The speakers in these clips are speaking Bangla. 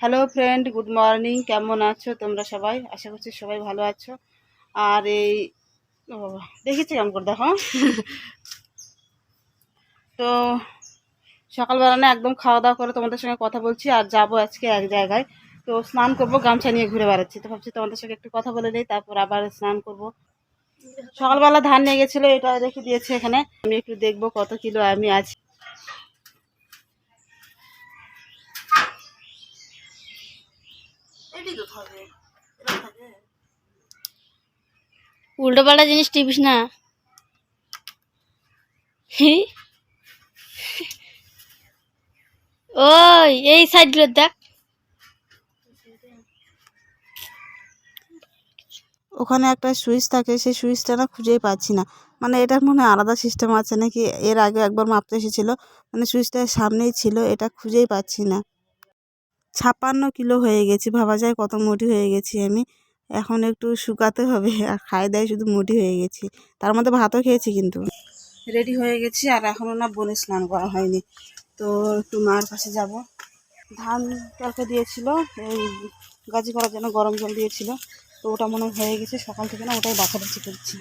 Hello friend, good morning. কেমন আছো তোমরা সবাই? আশা করছি সবাই ভালো আছো। আর এই ও বাবা, দেখেছি কেমন করে দেখো। তো সকালবেলা না একদম খাওয়া দাওয়া করে তোমাদের সঙ্গে কথা বলছি, আর যাবো আজকে এক জায়গায়। তো স্নান করবো, গামছা নিয়ে ঘুরে বেড়াচ্ছি, তো ভাবছি তোমাদের সঙ্গে একটু কথা বলে নিই, তারপর আবার স্নান করব। সকালবেলা ধান নিয়ে গেছিলো, এটা রেখে দিয়েছে এখানে। আমি একটু দেখবো কত কিলো আমি আছি। উল্টো পাল্টা জিনিস টিপিস না। ওই এই সাইডগুলো দেখ। ওখানে একটা সুইচ থাকে, সেই সুইচটা না খুঁজেই পাচ্ছি না। মানে এটার মনে হয় আলাদা সিস্টেম আছে নাকি, এর আগে একবার মাপতে এসেছিলো, মানে সুইচটা সামনেই ছিল, এটা খুঁজেই পাচ্ছি না। 56 কিলো হয়ে গেছি, ভাবা যায় কত মোটি হয়ে গেছি আমি। এখন একটু শুকাতে হবে, আর খাই দাই শুধু মোটি হয়ে গেছি। তার মধ্যে ভাতও খেয়েছি কিন্তু। রেডি হয়ে গেছি, আর এখনও না বনে স্নান করা হয়নি। তো একটু মার কাছে যাব। ধান কালকে দিয়েছিল, এই গাজি করার জন্য গরম জল দিয়েছিল, তো ওটা মনে হয়ে গেছে সকাল থেকে, না ওটাই বাছাবাছি করছি।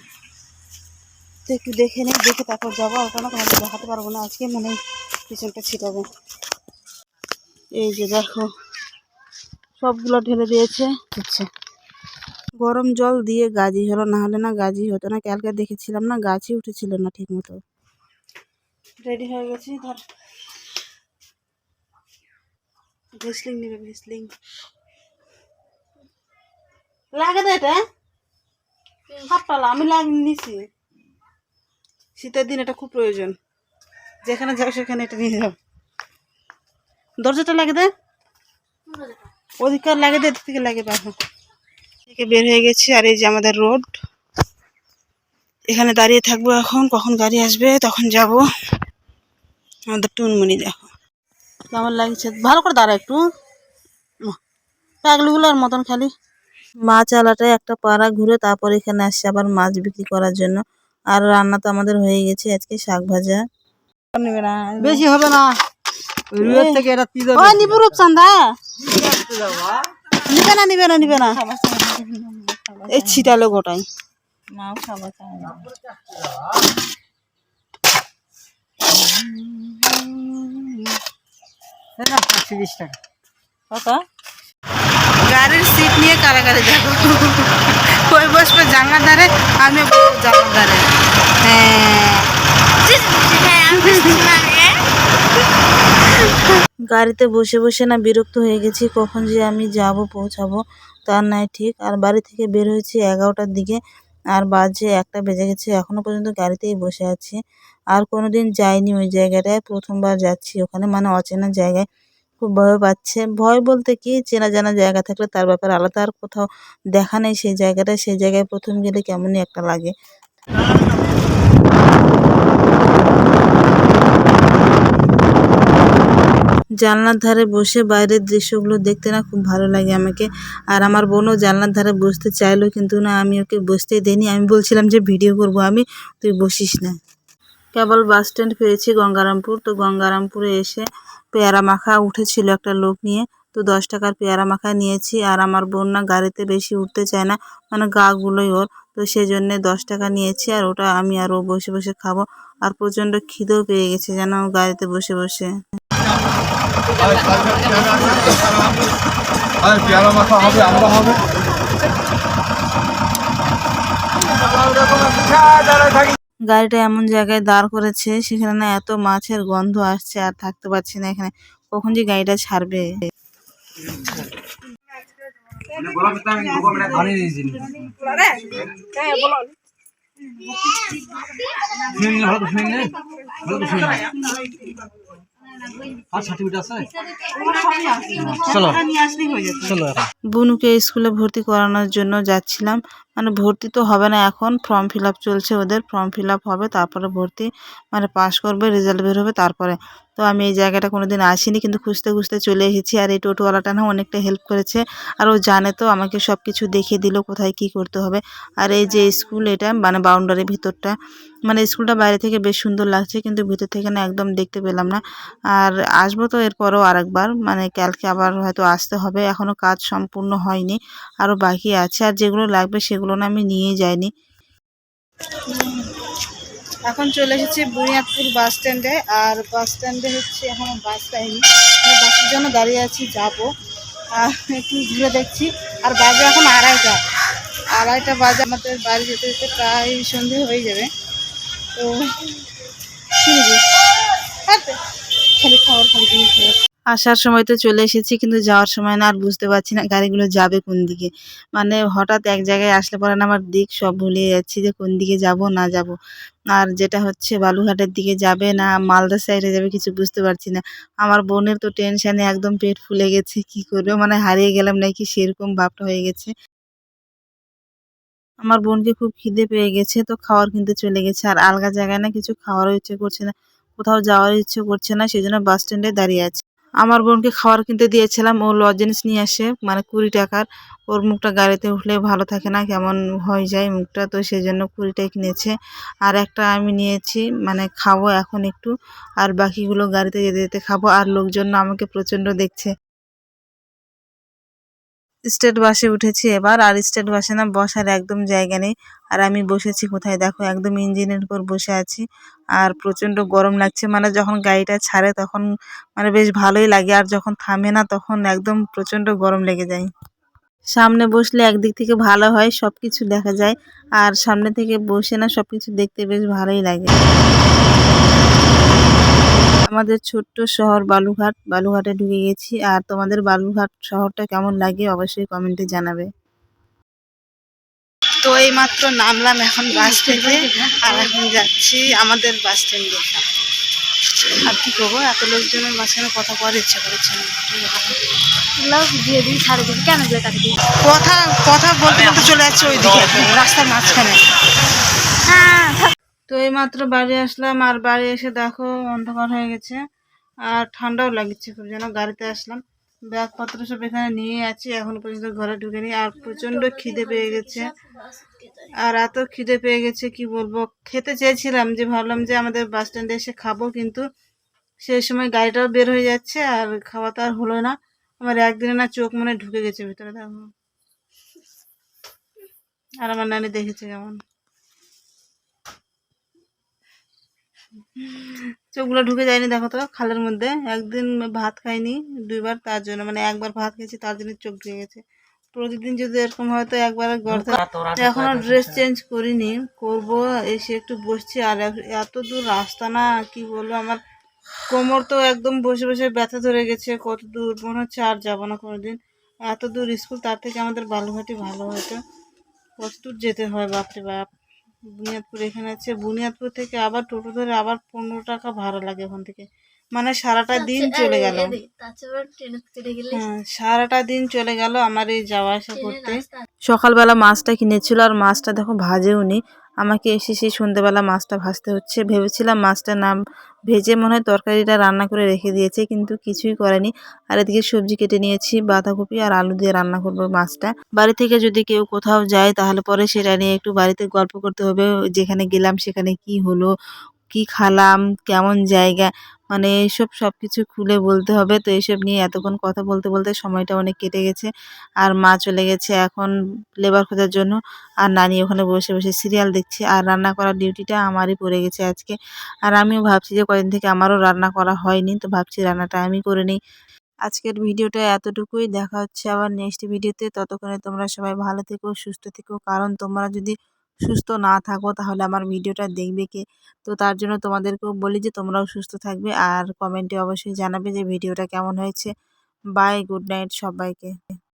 তো একটু দেখে নিই, দেখে তারপর যাবো। ওটা না তোমাদের দেখাতে পারবো না আজকে, মনে হয় পিছনটা ছিটাবে। এই যে দেখো, সবগুলো ঢেলে দিয়েছে। আচ্ছা, গরম জল দিয়ে গাজি হলো, না হলে না গাজি হতো না। কালকে দেখেছিলাম না, গাছই উঠেছিল না ঠিক মতো। রেডি হয়ে গেছি, ধর ভেসলিং নেবে, ভেসলিং লাগে না এটা। হাতপালা আমি লাগিয়ে নিছি, শীতের দিন এটা খুব প্রয়োজন। যেখানে যাও সেখানে এটা নিয়ে যাও। দরজাটা লাগে দে, অধিকার লাগে দে, থেকে লাগে পাখো থেকে বের হয়ে গেছি। আর এই যে আমাদের রোড, এখানে দাঁড়িয়ে থাকবো এখন, কখন গাড়ি আসবে তখন যাব। আমাদের টুনমুনি দেখো কেমন লাগছে, ভালো করে দাঁড়া একটু, পাগলিগুলোর মতন খালি। মাছ আলাটায় একটা পাড়া ঘুরে তারপর এখানে আসছে আবার মাছ বিক্রি করার জন্য। আর রান্না তো আমাদের হয়ে গেছে, আজকে শাক ভাজা। বেশি হবে না, রুইয়ের থেকে এটা নিবু রূপচান্দা নিবে না, নিবে না, নিবে না, এই ছিটালো গোটাই। মাও খাবার না 120 টাকা। কত? গাড়ির সিট নিয়ে কারাগারে যাবো। কই বসবে জানলার ধারে, আমি জানলার ধারে। গাড়িতে বসে বসে না বিরক্ত হয়ে গেছি, কখন যে আমি যাব পৌঁছাবো তার নাই ঠিক। আর বাড়ি থেকে বের হয়েছি 11টার দিকে, আর বাজে 1টা বেজে গেছে, এখনো পর্যন্ত গাড়িতেই বসে আছি। আর কোনোদিন যাইনি ওই জায়গাটায়, প্রথমবার যাচ্ছি ওখানে, মানে অচেনা জায়গায়। খুব ভয় পাচ্ছে। ভয় বলতে কি, চেনা জানা জায়গা থাকলে তার ব্যাপারে আলাদা, আর কোথাও দেখা নেই সেই জায়গাটায়, সেই জায়গায় প্রথম গেলে কেমনই একটা লাগে। জানলার ধারে বসে বাইরের দৃশ্যগুলো দেখতে না খুব ভালো লাগে আমাকে। আর আমার বোনও জানলার ধারে বসতে চাইলো, কিন্তু না, আমি ওকে বসতেই দেইনি। আমি বলছিলাম যে ভিডিও করব আমি, তুই বসিস না। কেবল বাস স্ট্যান্ড পেয়েছি গঙ্গারামপুর। তো গঙ্গারামপুরে এসে পেয়ারা মাখা উঠেছিল একটা লোক নিয়ে, তো 10 টাকার পেয়ারা মাখা নিয়েছি। আর আমার বোন না গাড়িতে বেশি উঠতে চায় না, মানে গা গুলোই ওর, তো সেই জন্যে 10 টাকা নিয়েছি। আর ওটা আমি আর ও বসে বসে খাবো। আর প্রচণ্ড খিদেও পেয়ে গেছে যেন গাড়িতে বসে বসে। পেয়ারা মাখা হবে, আমরা হবে। গাড়িটা এমন জায়গায় দাঁড় করেছে, সেখানে না এত মাছের গন্ধ আসছে, আর থাকতে পারছি না এখানে। কখন যে গাড়িটা ছাড়বে। বুনুকে স্কুলে ভর্তি করানোর জন্য যাচ্ছিলাম, মানে ভর্তি তো হবে না এখন, ফর্ম ফিল আপ চলছে ওদের, ফর্ম ফিল আপ হবে তারপরে ভর্তি, মানে পাস করবে, রেজাল্ট বের হবে তারপরে। তো আমি এই জায়গাটা কোনোদিন আসিনি, কিন্তু খুঁজতে খুঁজতে চলে এসেছি। আর এই টোটোওয়ালাটা না অনেকটা হেল্প করেছে, আর ও জানে তো, আমাকে সব কিছু দেখিয়ে দিল কোথায় কি করতে হবে। আর এই যে স্কুল, এটা মানে বাউন্ডারির ভিতরটা, মানে স্কুলটা বাইরে থেকে বেশ সুন্দর লাগছে, কিন্তু ভিতর থেকে না একদম দেখতে পেলাম না। আর আসবো তো এরপরও আরেকবার, মানে কালকে আবার হয়তো আসতে হবে, এখনও কাজ সম্পূর্ণ হয়নি, আরও বাকি আছে। আর যেগুলো লাগবে সেগুলো না আমি নিয়ে যাইনি। এখন চলে এসেছি বুনিয়াদপুর বাস স্ট্যান্ডে। আর বাস স্ট্যান্ডে হচ্ছে এখনো বাস পাইনি, মানে বাসের জন্য দাঁড়িয়ে আছি, যাবো। আর একটু ঘুরে দেখছি। আর বাজে এখন 2:30 বাজে, আমাদের বাড়ি যেতে যেতে প্রায় সন্ধে হয়ে যাবে। তো খালি খাওয়ার খালি জিনিস আসার সময় তো চলে এসেছি, কিন্তু যাওয়ার সময় না আর বুঝতে পারছি না গাড়িগুলো যাবে কোন দিকে। মানে হঠাৎ এক জায়গায় আসলে পরে না আমার দিক সব ভুলিয়ে যাচ্ছি যে কোন দিকে যাব না যাব। আর যেটা হচ্ছে বালুঘাটের দিকে যাবে না মালদা সাইডে যাবে কিছু বুঝতে পারছি না। আমার বোনের তো টেনশনে একদম পেট ফুলে গেছে, কি করবে, মানে হারিয়ে গেলাম নাকি সেরকম ভাবটা হয়ে গেছে। আমার বোনকে খুব খিদে পেয়ে গেছে, তো খাওয়ার কিনতে চলে গেছে। আর আলগা জায়গায় না কিছু খাওয়ারও ইচ্ছে করছে না, কোথাও যাওয়ার ইচ্ছে করছে না, সেজন্য বাস স্ট্যান্ডে দাঁড়িয়ে আছে। আমার বোনকে খাবার কিনতে দিয়েছিলাম, ও লজেন্স নিয়ে আসে, মানে 20 টাকার। ওর মুখটা গাড়িতে উঠলে ভালো থাকে না, কেমন হয়ে যায় মুখটা, তো সেই জন্য 20টাই কিনেছে। আর একটা আমি নিয়েছি, মানে খাবো এখন একটু, আর বাকিগুলো গাড়িতে যেতে যেতে খাবো। আর লোকজন না আমাকে প্রচণ্ড দেখছে। স্টেট বাসে উঠেছি এবার, আর স্টেট বাসে না বসার একদম জায়গা নেই। আর আমি বসেছি কোথায় দেখো, একদম ইঞ্জিনের উপর বসে আছি। আর প্রচণ্ড গরম লাগছে, মানে যখন গাড়িটা ছাড়ে তখন মানে বেশ ভালোই লাগে, আর যখন থামে না তখন একদম প্রচণ্ড গরম লেগে যায়। সামনে বসলে একদিক থেকে ভালো হয়, সব কিছু দেখা যায়। আর সামনে থেকে বসে না সব কিছু দেখতে বেশ ভালোই লাগে। আমাদের ছোট্ট শহর বালুঘাট, বালুঘাটে ঢুকে গেছি। আর তোমাদের বালুঘাট শহরটা কেমন লাগে অবশ্যই কমেন্টে জানাবে। তো এই মাত্র নামলাম এখন বাস থেকে, আর এখন যাচ্ছি আমাদের বাস স্ট্যান্ডে। আর কি করবো, এত লোকজনের মাঝখানে কথা বলার ইচ্ছা করেছে না। দিয়ে দিই, ছাড়ে দিবি, কেন এগুলো কাটি দিই? কথা কথা বলতে বলতে চলে যাচ্ছে ওইদিকে রাস্তার মাঝখানে। হ্যাঁ, তো এই মাত্র বাড়ি আসলাম, আর বাড়ি এসে দেখো অন্ধকার হয়ে গেছে, আর ঠান্ডাও লাগছে খুব, যেন গাড়িতে আসলাম। ব্যাগপত্র সব এখানে নিয়ে আছি, এখনো পর্যন্ত ঘরে ঢুকেনি। আর প্রচণ্ড খিদে পেয়ে গেছে, আর এত খিদে পেয়ে গেছে কি বলবো। খেতে চেয়েছিলাম, যে ভাবলাম যে আমাদের বাস স্ট্যান্ডে এসে খাবো, কিন্তু সেই সময় গাড়িটাও বের হয়ে যাচ্ছে, আর খাওয়া তো আর হলো না। আমার একদিনে না চোখ মনে ঢুকে গেছে ভিতরে দেখো। আর আমার নানি দেখেছে কেমন চোখগুলো ঢুকে যায়নি, দেখো তো খালের মধ্যে। একদিন ভাত খাইনি, 2বার, তার জন্য, মানে একবার ভাত খেয়েছি তার জন্য চোখ ঢুকে গেছে। প্রতিদিন যদি এরকম হয় তো একবার গর্তে। এখনো ড্রেস চেঞ্জ করিনি, করব। এসে একটু বসছি, আর এত দূর রাস্তা না, কি বলবো, আমার কোমর তো একদম বসে বসে ব্যথা ধরে গেছে। কত দূর, মনে হচ্ছে আর যাবো না কোনোদিন। এত দূর স্কুল, তার থেকে আমাদের বালুঘাটই ভালো হতো। কত দূর যেতে হয় বাপরে বাপ। বুনিয়াদপুর এখানে আছে, বুনিয়াদপুর থেকে আবার টোটো ধরে আবার 15 টাকা ভাড়া লাগে ওখান থেকে, মানে সারাটা দিন চলে গেল। হ্যাঁ, সারাটা দিন চলে গেল আমার এই যাওয়া আসা করতে। সকালবেলা মাছটা কিনেছিল, আর মাছটা দেখো ভাজেও নি, আমাকে এসে সেই সন্ধ্যেবেলা মাছটা ভাজতে হচ্ছে। ভেবেছিলাম মাছটা না ভেজে মনে হয় তরকারিটা রান্না করে রেখে দিয়েছে, কিন্তু কিছুই করেনি। আর এদিকে সবজি কেটে নিয়েছি, বাঁধাকপি আর আলু দিয়ে রান্না করবো মাছটা। বাড়ি থেকে যদি কেউ কোথাও যায় তাহলে পরে সেটা নিয়ে একটু বাড়িতে গল্প করতে হবে, যেখানে গেলাম সেখানে কি হলো, কি খালাম, কেমন জায়গা, মানে এইসব সবকিছু খুলে বলতে হবে। তো এইসব নিয়ে এতক্ষণ কথা বলতে বলতে সময়টা অনেক কেটে গেছে। আর মা চলে গেছে এখন লেবার খোঁজার জন্য, আর নানি ওখানে বসে বসে সিরিয়াল দেখছে। আর রান্না করার ডিউটিটা আমারই পড়ে গেছে আজকে। আর আমিও ভাবছি যে কদিন থেকে আমারও রান্না করা হয়নি, তো ভাবছি রান্নাটা আমি করে নিই। আজকের ভিডিওটা এতটুকুই, দেখা হচ্ছে আবার নেক্সট ভিডিওতে। ততক্ষণে তোমরা সবাই ভালো থেকো, সুস্থ থেকো, কারণ তোমরা যদি সুস্থ না থাকো তাহলে আমার ভিডিওটা দেখবে কে। তো তার জন্য তোমাদেরকেও বলি যে তোমরাও সুস্থ থাকবে, আর কমেন্টে অবশ্যই জানাবে যে ভিডিওটা কেমন হয়েছে। বাই, গুড নাইট সবাইকে।